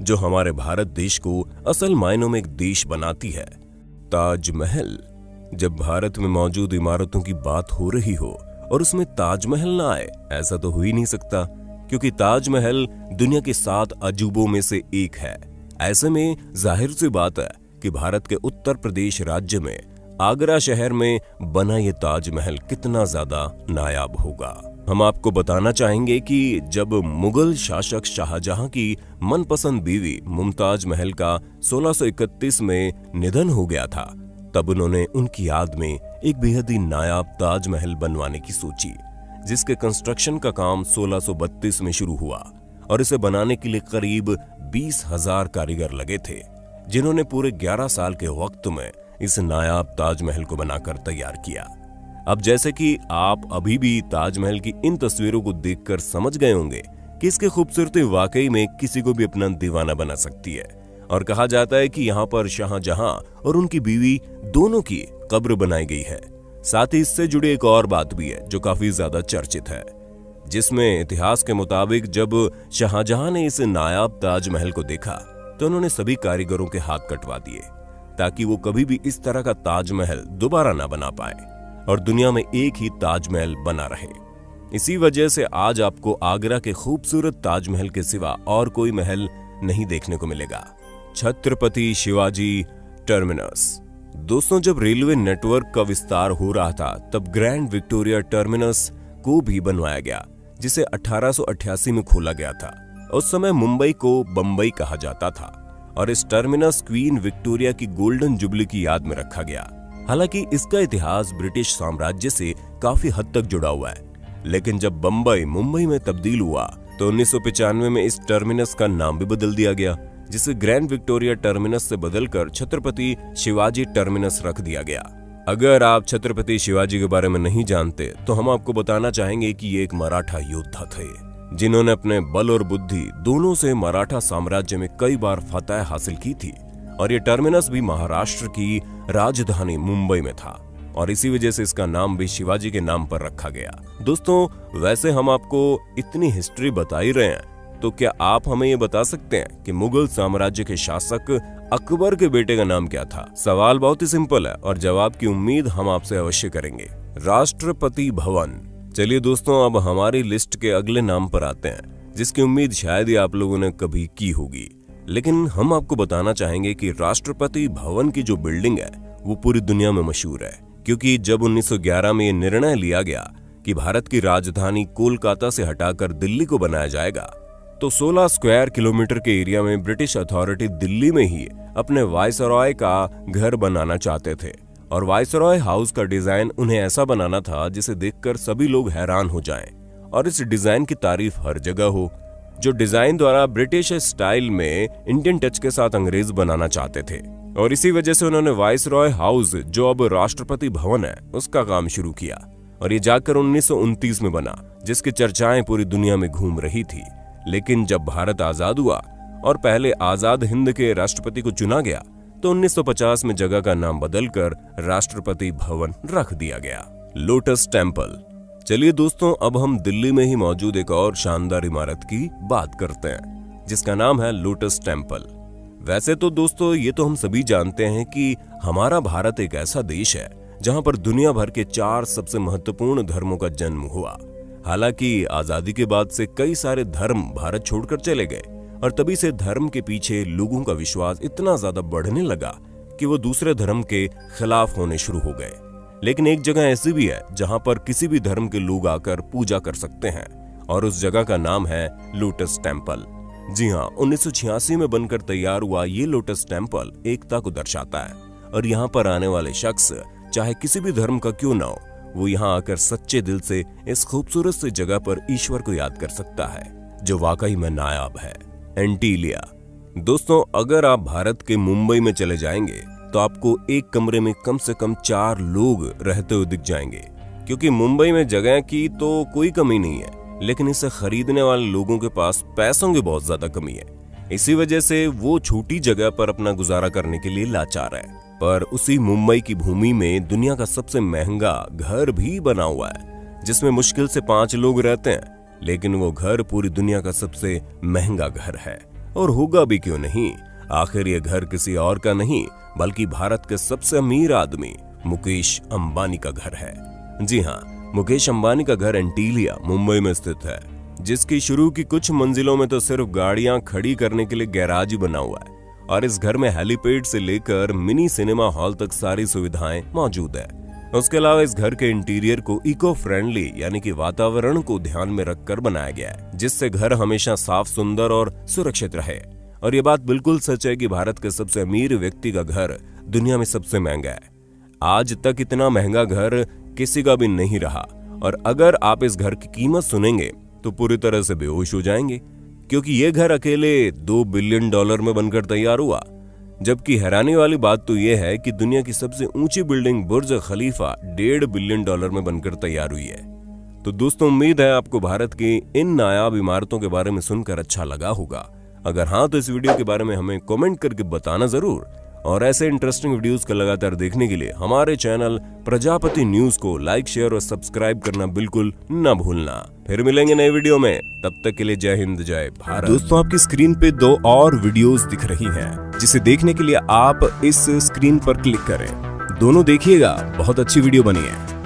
जो हमारे भारत देश को असल मायनों में एक देश बनाती है। ताजमहल। जब भारत में मौजूद इमारतों की बात हो रही हो और उसमें ताजमहल ना आए, ऐसा तो हो ही नहीं सकता, क्योंकि ताजमहल दुनिया के 7 अजूबों में से एक है। ऐसे में जाहिर सी बात है कि भारत के उत्तर प्रदेश राज्य में आगरा शहर में बना ये ताजमहल कितना ज्यादा नायाब होगा। हम आपको बताना चाहेंगे कि जब मुगल शासक शाहजहां की मनपसंद बीवी मुमताज महल का 1631 में निधन हो गया था, तब उन्होंने उनकी याद में एक बेहद ही नायाब ताजमहल बनवाने की सोची, जिसके कंस्ट्रक्शन का काम 1632 में शुरू हुआ और इसे बनाने के लिए करीब 20,000 कारीगर लगे थे, जिन्होंने पूरे 11 साल के वक्त में इस नायाब ताजमहल को बनाकर तैयार किया। अब जैसे कि आप अभी भी ताजमहल की इन तस्वीरों को देखकर समझ गए होंगे कि इसकी खूबसूरती वाकई में किसी को भी अपना दीवाना बना सकती है, और कहा जाता है कि यहाँ पर शाहजहां और उनकी बीवी दोनों की कब्र बनाई गई है। साथ ही इससे जुड़ी एक और बात भी है जो काफी ज्यादा चर्चित है, जिसमें इतिहास के मुताबिक जब शाहजहां ने इस नायाब ताजमहल को देखा तो उन्होंने सभी कारीगरों के हाथ कटवा दिए, ताकि वो कभी भी इस तरह का ताजमहल दोबारा ना बना पाए और दुनिया में एक ही ताजमहल बना रहे। इसी वजह से आज आपको आगरा के खूबसूरत ताजमहल के सिवा और कोई महल नहीं देखने को मिलेगा। छत्रपति शिवाजी टर्मिनस। दोस्तों, जब रेलवे नेटवर्क का विस्तार हो रहा था तब ग्रैंड विक्टोरिया टर्मिनस को भी बनवाया गया, जिसे 1888 में खोला गया था। उस समय मुंबई को बंबई कहा जाता था और इस टर्मिनस क्वीन विक्टोरिया की गोल्डन जुबली की याद में रखा गया। हालांकि इसका इतिहास ब्रिटिश साम्राज्य से काफी हद तक जुड़ा हुआ है, लेकिन जब बंबई मुंबई में तब्दील हुआ तो 1995 में इस टर्मिनस का नाम भी बदल दिया गया, जिसे ग्रैंड विक्टोरिया टर्मिनस से बदलकर छत्रपति शिवाजी टर्मिनस रख दिया गया। अगर आप छत्रपति शिवाजी के बारे में नहीं जानते तो हम आपको बताना चाहेंगे कि ये एक मराठा योद्धा थे, जिन्होंने अपने बल और बुद्धि दोनों से मराठा साम्राज्य में कई बार फतह हासिल की थी, और ये टर्मिनस भी महाराष्ट्र की राजधानी मुंबई में था और इसी वजह से इसका नाम भी शिवाजी के नाम पर रखा गया। दोस्तों, वैसे हम आपको इतनी हिस्ट्री बता ही रहे हैं, तो क्या आप हमें ये बता सकते हैं कि मुगल साम्राज्य के शासक अकबर के बेटे का नाम क्या था? सवाल बहुत ही सिंपल है और जवाब की उम्मीद हम आपसे अवश्य करेंगे। राष्ट्रपति भवन। चलिए दोस्तों, अब हमारी लिस्ट के अगले नाम पर आते हैं, जिसकी उम्मीद शायद ही आप लोगों ने कभी की होगी, लेकिन हम आपको बताना चाहेंगे कि राष्ट्रपति भवन की जो बिल्डिंग है वो पूरी दुनिया में मशहूर है, क्योंकि जब 1911 में ये निर्णय लिया गया कि भारत की राजधानी कोलकाता से हटाकर दिल्ली को बनाया जाएगा, तो 16 स्क्वायर किलोमीटर के एरिया में ब्रिटिश अथॉरिटी दिल्ली में ही अपने वायसरॉय का घर बनाना चाहते थे, और वायसरॉय हाउस का डिजाइन उन्हें ऐसा बनाना था जिसे देखकर सभी लोग हैरान हो जाएं और इस डिजाइन की तारीफ हर जगह हो, जो डिजाइन द्वारा ब्रिटिश स्टाइल में इंडियन टच के साथ अंग्रेज बनाना चाहते थे। और इसी वजह से उन्होंने वायसरॉय हाउस, जो अब राष्ट्रपति भवन है, उसका काम शुरू किया और ये जाकर 1929 में बना, जिसकी चर्चाएं पूरी दुनिया में घूम रही थी। लेकिन जब भारत आजाद हुआ और पहले आजाद हिंद के राष्ट्रपति को चुना गया तो 1950 में जगह का नाम बदलकर राष्ट्रपति भवन रख दिया गया। Lotus temple. चलिए दोस्तों, अब हम दिल्ली में ही मौजूद एक और शानदार इमारत की बात करते हैं, जिसका नाम है लोटस टेम्पल। वैसे तो दोस्तों, ये तो हम सभी जानते हैं कि हमारा भारत एक ऐसा देश है जहां पर दुनिया भर के 4 सबसे महत्वपूर्ण धर्मों का जन्म हुआ। हालांकि आजादी के बाद से कई सारे धर्म भारत छोड़कर चले गए और तभी से धर्म के पीछे लोगों का विश्वास इतना ज्यादा बढ़ने लगा कि वो दूसरे धर्म के खिलाफ होने शुरू हो गए। लेकिन एक जगह ऐसी भी है जहां पर किसी भी धर्म के लोग आकर पूजा कर सकते हैं, और उस जगह का नाम है लोटस टेम्पल। जी हाँ, 1986 में बनकर तैयार हुआ ये लोटस टेम्पल एकता को दर्शाता है, और यहाँ पर आने वाले शख्स चाहे किसी भी धर्म का क्यों ना हो, वो यहाँ आकर सच्चे दिल से इस खूबसूरत सी जगह पर ईश्वर को याद कर सकता है, जो वाकई में नायाब है। एंटीलिया। दोस्तों, अगर आप भारत के मुंबई में चले जाएंगे तो आपको एक कमरे में कम से कम 4 लोग रहते हुए दिख जाएंगे, क्योंकि मुंबई में जगह की तो कोई कमी नहीं है, लेकिन इसे खरीदने वाले लोगों के पास पैसों की बहुत ज्यादा कमी है। इसी वजह से वो छोटी जगह पर अपना गुजारा करने के लिए लाचार है। पर उसी मुंबई की भूमि में दुनिया का सबसे महंगा घर भी बना हुआ है, जिसमें मुश्किल से 5 लोग रहते हैं, लेकिन वो घर पूरी दुनिया का सबसे महंगा घर है। और होगा भी क्यों नहीं। आखिर ये घर किसी और का नहीं बल्कि भारत के सबसे अमीर आदमी मुकेश अंबानी का घर है। जी हाँ, मुकेश अंबानी का घर एंटीलिया मुंबई में स्थित है, जिसकी शुरू की कुछ मंजिलों में तो सिर्फ गाड़ियां खड़ी करने के लिए गैराज ही बना हुआ है और इस घर में हेलीपैड से लेकर मिनी सिनेमा हॉल तक सारी सुविधाएं मौजूद है। उसके अलावा इस घर के इंटीरियर को इको फ्रेंडली यानी कि वातावरण को ध्यान में रखकर बनाया गया है, जिससे घर हमेशा साफ, सुंदर और सुरक्षित रहे। और ये बात बिल्कुल सच है कि भारत के सबसे अमीर व्यक्ति का घर दुनिया में सबसे महंगा है। आज तक इतना महंगा घर किसी का भी नहीं रहा और अगर आप इस घर की कीमत सुनेंगे तो पूरी तरह से बेहोश हो जाएंगे, क्योंकि ये घर अकेले $2 बिलियन में बनकर तैयार हुआ। जबकि हैरानी वाली बात तो यह है कि दुनिया की सबसे ऊंची बिल्डिंग बुर्ज खलीफा $1.5 बिलियन में बनकर तैयार हुई है। तो दोस्तों, उम्मीद है आपको भारत की इन नायाब इमारतों के बारे में सुनकर अच्छा लगा होगा। अगर हाँ तो इस वीडियो के बारे में हमें कमेंट करके बताना जरूर, और ऐसे इंटरेस्टिंग वीडियोस को लगातार देखने के लिए हमारे चैनल प्रजापति न्यूज को लाइक, शेयर और सब्सक्राइब करना बिल्कुल न भूलना। फिर मिलेंगे नए वीडियो में, तब तक के लिए जय हिंद, जय भारत। दोस्तों, आपकी स्क्रीन पे 2 और वीडियोस दिख रही हैं, जिसे देखने के लिए आप इस स्क्रीन पर क्लिक करें। दोनों देखिएगा, बहुत अच्छी वीडियो बनी है।